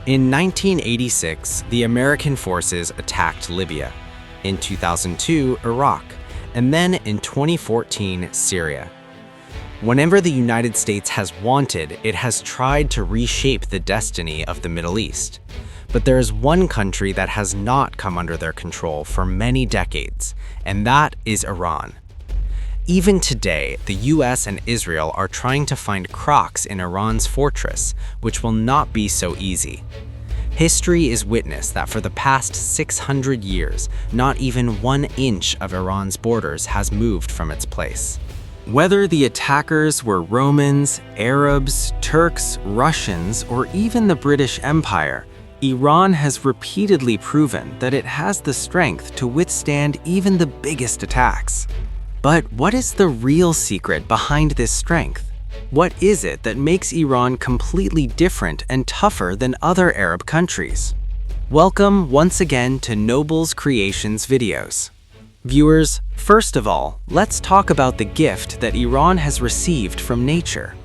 In 1986, the American forces attacked Libya. In 2002, Iraq. And then in 2014, Syria. Whenever the United States has wanted, it has tried to reshape the destiny of the Middle East. But there is one country that has not come under their control for many decades, and that is Iran. Even today, the US and Israel are trying to find cracks in Iran's fortress, which will not be so easy. History is witness that for the past 600 years, not even 1 inch of Iran's borders has moved from its place. Whether the attackers were Romans, Arabs, Turks, Russians, or even the British Empire, Iran has repeatedly proven that it has the strength to withstand even the biggest attacks. But what is the real secret behind this strength? What is it that makes Iran completely different and tougher than other Arab countries? Welcome once again to Noble's Creations videos. Viewers, first of all, let's talk about the gift that Iran has received from nature.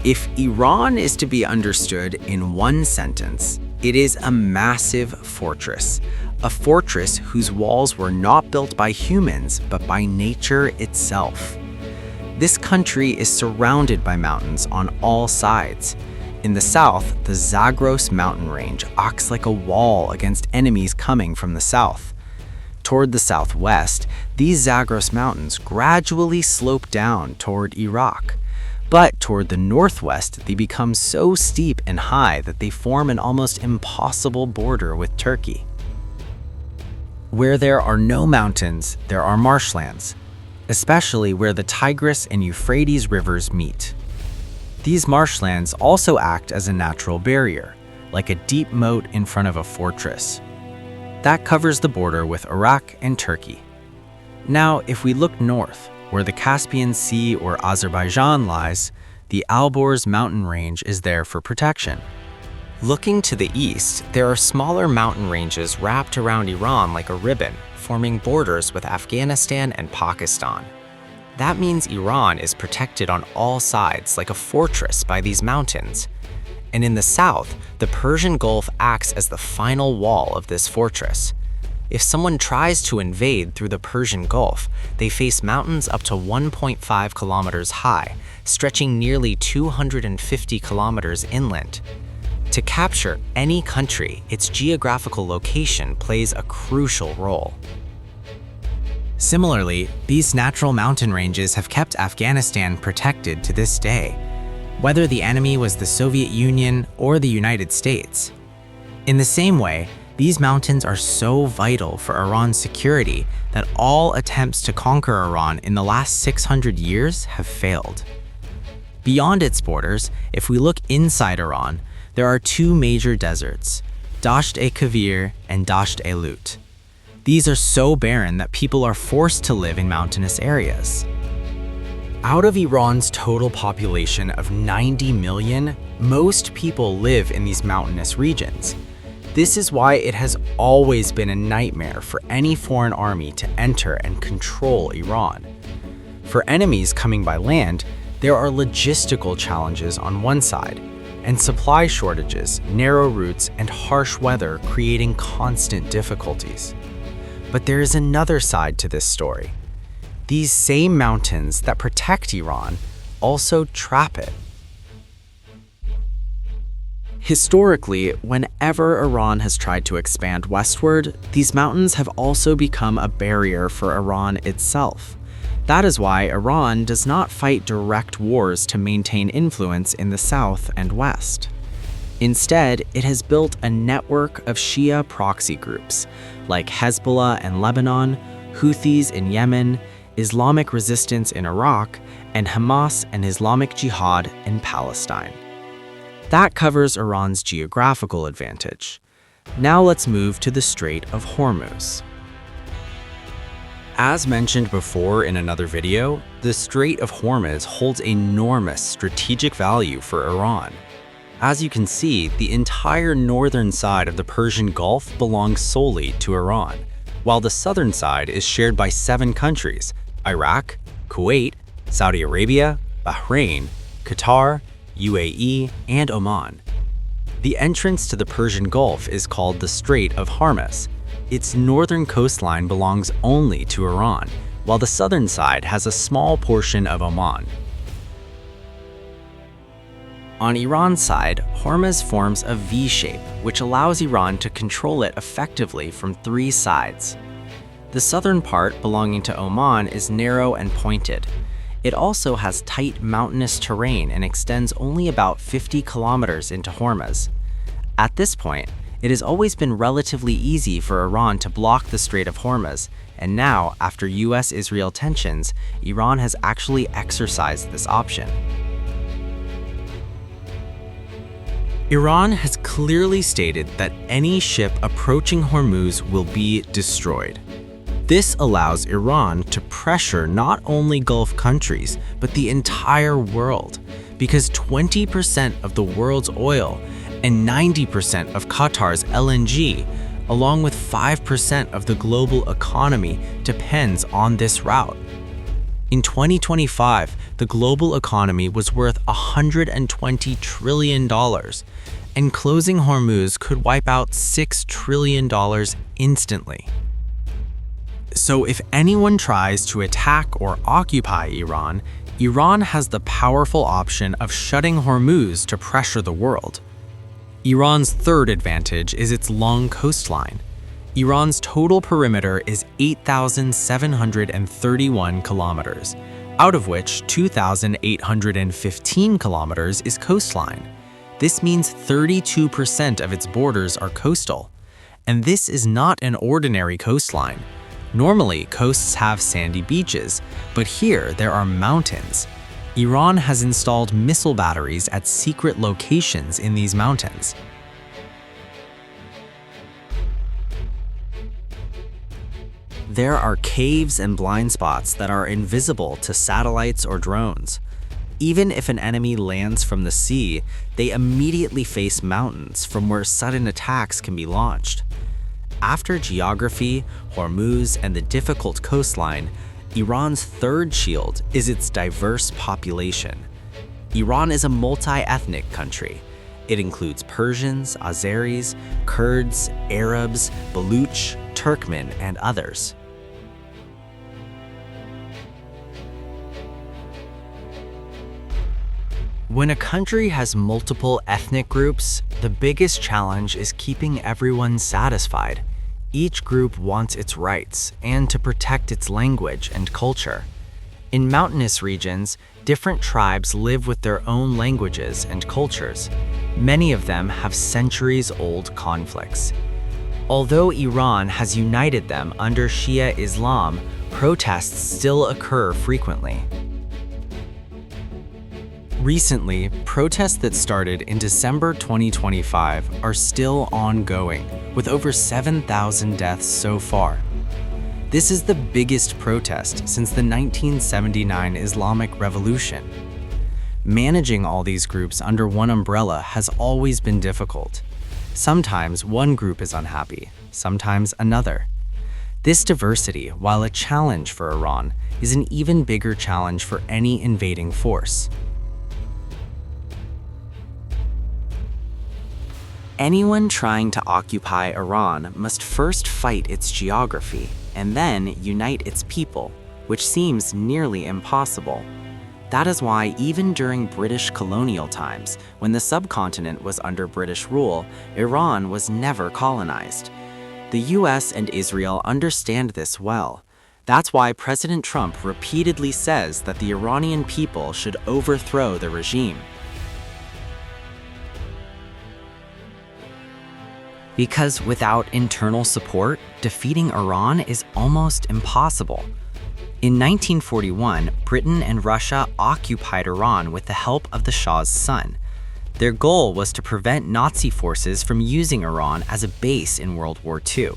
If Iran is to be understood in one sentence, it is a massive fortress. A fortress whose walls were not built by humans, but by nature itself. This country is surrounded by mountains on all sides. In the south, the Zagros mountain range acts like a wall against enemies coming from the south. Toward the southwest, these Zagros mountains gradually slope down toward Iraq. But toward the northwest, they become so steep and high that they form an almost impossible border with Turkey. Where there are no mountains, there are marshlands, especially where the Tigris and Euphrates rivers meet. These marshlands also act as a natural barrier, like a deep moat in front of a fortress. That covers the border with Iraq and Turkey. Now, if we look north, where the Caspian Sea or Azerbaijan lies, the Alborz mountain range is there for protection. Looking to the east, there are smaller mountain ranges wrapped around Iran like a ribbon, forming borders with Afghanistan and Pakistan. That means Iran is protected on all sides like a fortress by these mountains. And in the south, the Persian Gulf acts as the final wall of this fortress. If someone tries to invade through the Persian Gulf, they face mountains up to 1.5 kilometers high, stretching nearly 250 kilometers inland. To capture any country, its geographical location plays a crucial role. Similarly, these natural mountain ranges have kept Afghanistan protected to this day, whether the enemy was the Soviet Union or the United States. In the same way, these mountains are so vital for Iran's security that all attempts to conquer Iran in the last 600 years have failed. Beyond its borders, if we look inside Iran, there are 2 major deserts, Dasht-e-Kavir and Dasht-e-Lut. These are so barren that people are forced to live in mountainous areas. Out of Iran's total population of 90 million, most people live in these mountainous regions. This is why it has always been a nightmare for any foreign army to enter and control Iran. For enemies coming by land, there are logistical challenges on one side, and supply shortages, narrow routes, and harsh weather creating constant difficulties. But there is another side to this story. These same mountains that protect Iran also trap it. Historically, whenever Iran has tried to expand westward, these mountains have also become a barrier for Iran itself. That is why Iran does not fight direct wars to maintain influence in the south and west. Instead, it has built a network of Shia proxy groups, like Hezbollah in Lebanon, Houthis in Yemen, Islamic resistance in Iraq, and Hamas and Islamic Jihad in Palestine. That covers Iran's geographical advantage. Now let's move to the Strait of Hormuz. As mentioned before in another video, the Strait of Hormuz holds enormous strategic value for Iran. As you can see, the entire northern side of the Persian Gulf belongs solely to Iran, while the southern side is shared by 7 countries: Iraq, Kuwait, Saudi Arabia, Bahrain, Qatar, UAE, and Oman. The entrance to the Persian Gulf is called the Strait of Hormuz. Its northern coastline belongs only to Iran, while the southern side has a small portion of Oman. On Iran's side, Hormuz forms a V shape, which allows Iran to control it effectively from three sides. The southern part, belonging to Oman, is narrow and pointed. It also has tight mountainous terrain and extends only about 50 kilometers into Hormuz. At this point, it has always been relatively easy for Iran to block the Strait of Hormuz, and now, after US-Israel tensions, Iran has actually exercised this option. Iran has clearly stated that any ship approaching Hormuz will be destroyed. This allows Iran to pressure not only Gulf countries, but the entire world, because 20% of the world's oil and 90% of Qatar's LNG, along with 5% of the global economy, depends on this route. In 2025, the global economy was worth $120 trillion, and closing Hormuz could wipe out $6 trillion instantly. So if anyone tries to attack or occupy Iran, Iran has the powerful option of shutting Hormuz to pressure the world. Iran's third advantage is its long coastline. Iran's total perimeter is 8,731 kilometers, out of which 2,815 kilometers is coastline. This means 32% of its borders are coastal. And this is not an ordinary coastline. Normally, coasts have sandy beaches, but here there are mountains. Iran has installed missile batteries at secret locations in these mountains. There are caves and blind spots that are invisible to satellites or drones. Even if an enemy lands from the sea, they immediately face mountains from where sudden attacks can be launched. After geography, Hormuz, and the difficult coastline, Iran's third shield is its diverse population. Iran is a multi-ethnic country. It includes Persians, Azeris, Kurds, Arabs, Baluch, Turkmen, and others. When a country has multiple ethnic groups, the biggest challenge is keeping everyone satisfied. Each group wants its rights and to protect its language and culture. In mountainous regions, different tribes live with their own languages and cultures. Many of them have centuries-old conflicts. Although Iran has united them under Shia Islam, protests still occur frequently. Recently, protests that started in December 2025 are still ongoing, with over 7,000 deaths so far. This is the biggest protest since the 1979 Islamic Revolution. Managing all these groups under one umbrella has always been difficult. Sometimes one group is unhappy, sometimes another. This diversity, while a challenge for Iran, is an even bigger challenge for any invading force. Anyone trying to occupy Iran must first fight its geography and then unite its people, which seems nearly impossible. That is why even during British colonial times, when the subcontinent was under British rule, Iran was never colonized. The US and Israel understand this well. That's why President Trump repeatedly says that the Iranian people should overthrow the regime. Because without internal support, defeating Iran is almost impossible. In 1941, Britain and Russia occupied Iran with the help of the Shah's son. Their goal was to prevent Nazi forces from using Iran as a base in World War II.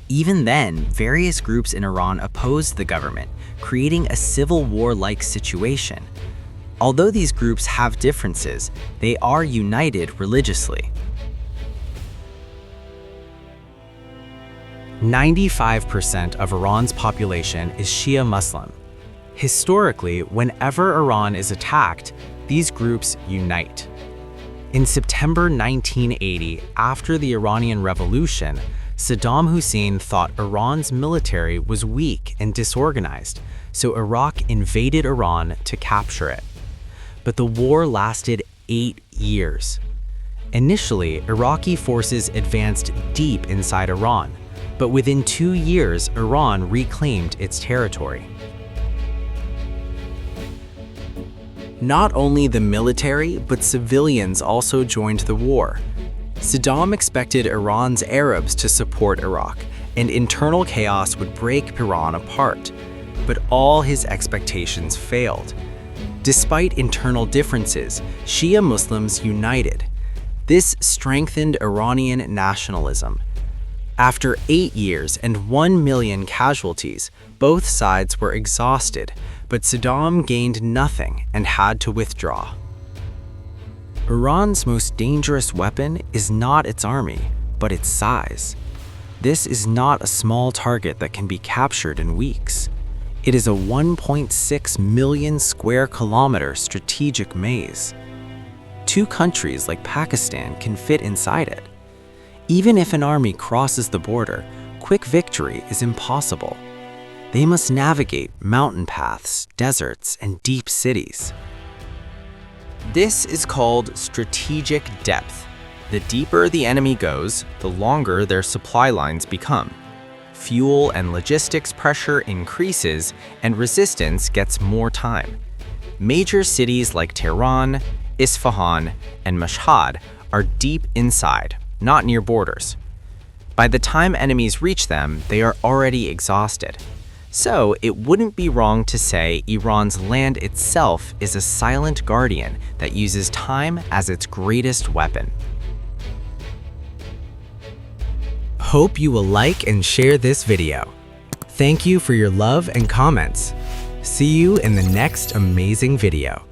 Even then, various groups in Iran opposed the government, creating a civil war-like situation. Although these groups have differences, they are united religiously. 95% of Iran's population is Shia Muslim. Historically, whenever Iran is attacked, these groups unite. In September 1980, after the Iranian Revolution, Saddam Hussein thought Iran's military was weak and disorganized, so Iraq invaded Iran to capture it. But the war lasted 8 years. Initially, Iraqi forces advanced deep inside Iran, but within 2 years, Iran reclaimed its territory. Not only the military, but civilians also joined the war. Saddam expected Iran's Arabs to support Iraq, and internal chaos would break Iran apart. But all his expectations failed. Despite internal differences, Shia Muslims united. This strengthened Iranian nationalism. After 8 years and 1 million casualties, both sides were exhausted, but Saddam gained nothing and had to withdraw. Iran's most dangerous weapon is not its army, but its size. This is not a small target that can be captured in weeks. It is a 1.6 million square kilometer strategic maze. 2 countries like Pakistan can fit inside it. Even if an army crosses the border, quick victory is impossible. They must navigate mountain paths, deserts, and deep cities. This is called strategic depth. The deeper the enemy goes, the longer their supply lines become. Fuel and logistics pressure increases, and resistance gets more time. Major cities like Tehran, Isfahan, and Mashhad are deep inside, not near borders. By the time enemies reach them, they are already exhausted. So it wouldn't be wrong to say Iran's land itself is a silent guardian that uses time as its greatest weapon. Hope you will like and share this video. Thank you for your love and comments. See you in the next amazing video.